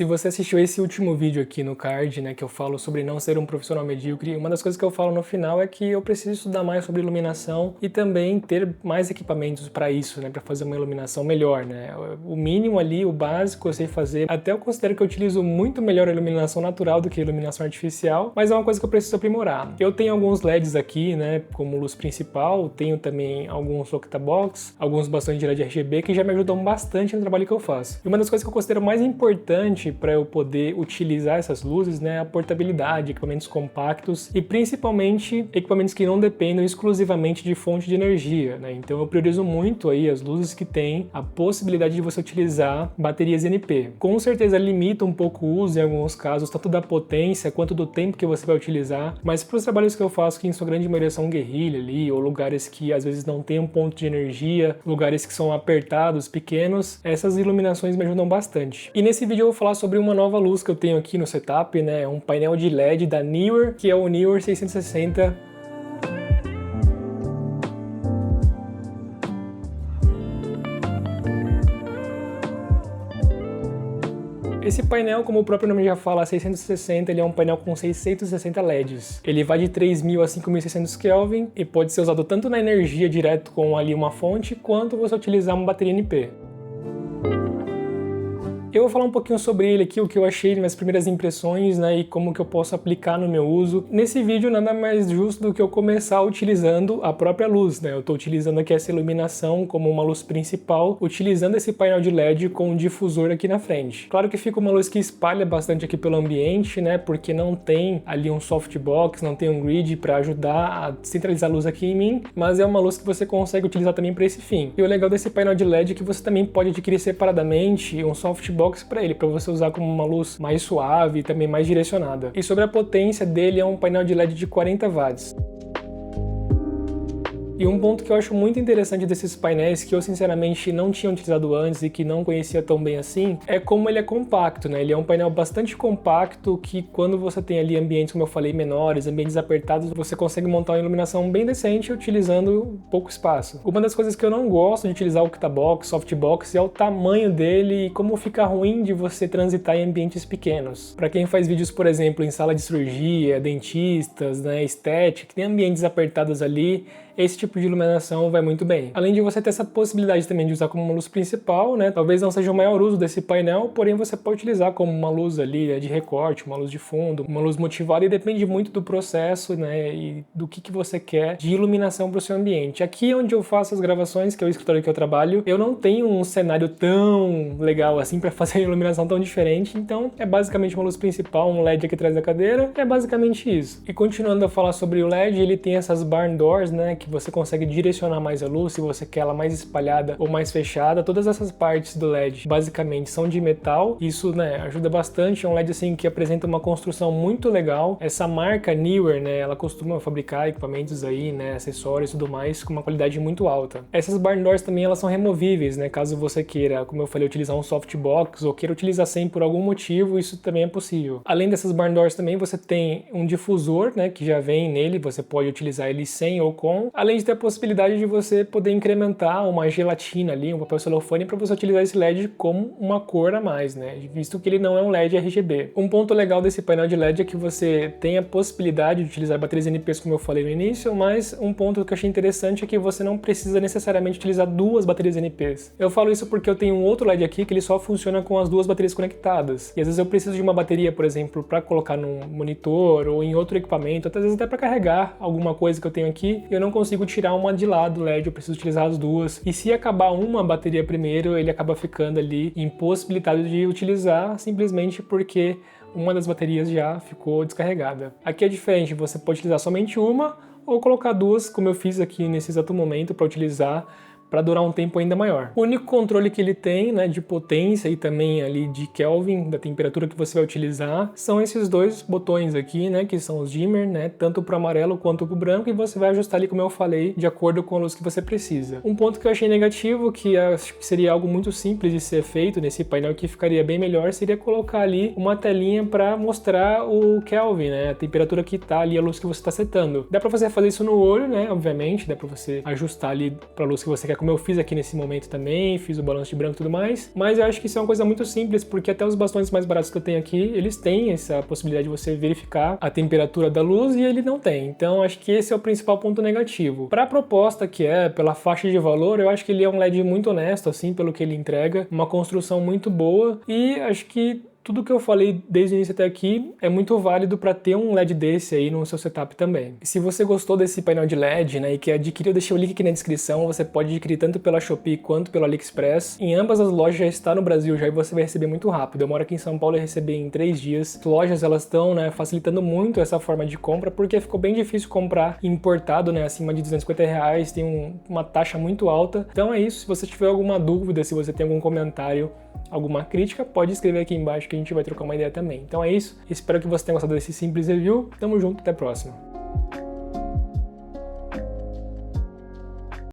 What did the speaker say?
Se você assistiu esse último vídeo aqui no card, né, que eu falo sobre não ser um profissional medíocre, uma das coisas que eu falo no final é que eu preciso estudar mais sobre iluminação e também ter mais equipamentos para isso, né, para fazer uma iluminação melhor, né? O mínimo ali, o básico eu sei fazer. Até eu considero que eu utilizo muito melhor a iluminação natural do que a iluminação artificial, mas é uma coisa que eu preciso aprimorar. Eu tenho alguns LEDs aqui, né, como luz principal, tenho também alguns octabox, alguns bastões de LED RGB que já me ajudam bastante no trabalho que eu faço. E uma das coisas que eu considero mais importante para eu poder utilizar essas luzes, né, a portabilidade, equipamentos compactos e principalmente equipamentos que não dependam exclusivamente de fonte de energia, né? Então eu priorizo muito aí as luzes que têm a possibilidade de você utilizar baterias NP. Com certeza limita um pouco o uso em alguns casos, tanto da potência quanto do tempo que você vai utilizar, mas para os trabalhos que eu faço, que em sua grande maioria são guerrilha ali, ou lugares que às vezes não tem um ponto de energia, lugares que são apertados, pequenos, essas iluminações me ajudam bastante. E nesse vídeo eu vou falar sobre uma nova luz que eu tenho aqui no setup, né? Um painel de LED da Neewer, que é o Neewer 660. Esse painel, como o próprio nome já fala, 660, ele é um painel com 660 LEDs. Ele vai de 3.000 a 5.600 Kelvin e pode ser usado tanto na energia direto com ali uma fonte, quanto você utilizar uma bateria NP. Eu vou falar um pouquinho sobre ele aqui, o que eu achei, minhas primeiras impressões, né, e como que eu posso aplicar no meu uso. Nesse vídeo nada mais justo do que eu começar utilizando a própria luz, né? Eu estou utilizando aqui essa iluminação como uma luz principal, utilizando esse painel de LED com um difusor aqui na frente. Claro que fica uma luz que espalha bastante aqui pelo ambiente, né, porque não tem ali um softbox, não tem um grid para ajudar a centralizar a luz aqui em mim, mas é uma luz que você consegue utilizar também para esse fim. E o legal desse painel de LED é que você também pode adquirir separadamente um softbox para ele, para você usar como uma luz mais suave e também mais direcionada. E sobre a potência dele, é um painel de LED de 40 watts. E um ponto que eu acho muito interessante desses painéis, que eu sinceramente não tinha utilizado antes e que não conhecia tão bem assim, é como ele é compacto, né? Ele é um painel bastante compacto que quando você tem ali ambientes, como eu falei, menores, ambientes apertados, você consegue montar uma iluminação bem decente utilizando pouco espaço. Uma das coisas que eu não gosto de utilizar o octabox, softbox, é o tamanho dele e como fica ruim de você transitar em ambientes pequenos. Para quem faz vídeos, por exemplo, em sala de cirurgia, dentistas, né, estética, que tem ambientes apertados ali, esse tipo de iluminação vai muito bem. Além de você ter essa possibilidade também de usar como uma luz principal, né? Talvez não seja o maior uso desse painel, porém você pode utilizar como uma luz ali, né, de recorte, uma luz de fundo, uma luz motivada, e depende muito do processo, né, e do que você quer de iluminação para o seu ambiente. Aqui onde eu faço as gravações, que é o escritório que eu trabalho, eu não tenho um cenário tão legal assim para fazer a iluminação tão diferente, então é basicamente uma luz principal, um LED aqui atrás da cadeira, é basicamente isso. E continuando a falar sobre o LED, ele tem essas barn doors, né, que você consegue direcionar mais a luz, se você quer ela mais espalhada ou mais fechada. Todas essas partes do LED basicamente são de metal, isso, né, ajuda bastante. É um LED assim que apresenta uma construção muito legal. Essa marca Neewer, né, ela costuma fabricar equipamentos aí, né, acessórios e tudo mais com uma qualidade muito alta. Essas barn doors também elas são removíveis, né, caso você queira, como eu falei, utilizar um softbox ou queira utilizar sem por algum motivo, isso também é possível. Além dessas barn doors também você tem um difusor, né, que já vem nele, você pode utilizar ele sem ou com, além de ter a possibilidade de você poder incrementar uma gelatina ali, um papel celofane, para você utilizar esse LED como uma cor a mais, né? Visto que ele não é um LED RGB. Um ponto legal desse painel de LED é que você tem a possibilidade de utilizar baterias NPs, como eu falei no início, mas um ponto que eu achei interessante é que você não precisa necessariamente utilizar duas baterias NPs. Eu falo isso porque eu tenho um outro LED aqui que ele só funciona com as duas baterias conectadas. E às vezes eu preciso de uma bateria, por exemplo, para colocar num monitor ou em outro equipamento, às vezes até para carregar alguma coisa que eu tenho aqui, e eu não consigo tirar uma de lado do LED, eu preciso utilizar as duas. E se acabar uma bateria primeiro, ele acaba ficando ali impossibilitado de utilizar, simplesmente porque uma das baterias já ficou descarregada. Aqui é diferente, você pode utilizar somente uma ou colocar duas, como eu fiz aqui nesse exato momento, para utilizar para durar um tempo ainda maior. O único controle que ele tem, né, de potência e também ali de Kelvin, da temperatura que você vai utilizar, são esses dois botões aqui, né, que são os dimmer, né, tanto para o amarelo quanto para o branco, e você vai ajustar ali, como eu falei, de acordo com a luz que você precisa. Um ponto que eu achei negativo, que acho que seria algo muito simples de ser feito nesse painel, que ficaria bem melhor, seria colocar ali uma telinha para mostrar o Kelvin, né, a temperatura que tá ali, a luz que você está setando. Dá para você fazer isso no olho, né, obviamente, dá para você ajustar ali para a luz que você quer como eu fiz aqui nesse momento também, fiz o balanço de branco e tudo mais, mas eu acho que isso é uma coisa muito simples, porque até os bastões mais baratos que eu tenho aqui, eles têm essa possibilidade de você verificar a temperatura da luz e ele não tem. Então acho que esse é o principal ponto negativo. Para a proposta que é, pela faixa de valor, eu acho que ele é um LED muito honesto, assim, pelo que ele entrega, uma construção muito boa e acho que tudo que eu falei desde o início até aqui é muito válido para ter um LED desse aí no seu setup também. E se você gostou desse painel de LED, né, e quer adquirir, eu deixei o link aqui na descrição, você pode adquirir tanto pela Shopee quanto pelo AliExpress. Em ambas as lojas já está no Brasil já e você vai receber muito rápido. Eu moro aqui em São Paulo e recebi em 3 dias. As lojas, elas estão, né, facilitando muito essa forma de compra, porque ficou bem difícil comprar importado, né, acima de R$250, tem uma taxa muito alta. Então é isso, se você tiver alguma dúvida, se você tem algum comentário, alguma crítica, pode escrever aqui embaixo que a gente vai trocar uma ideia também. Então é isso, espero que você tenha gostado desse simples review. Tamo junto, até a próxima.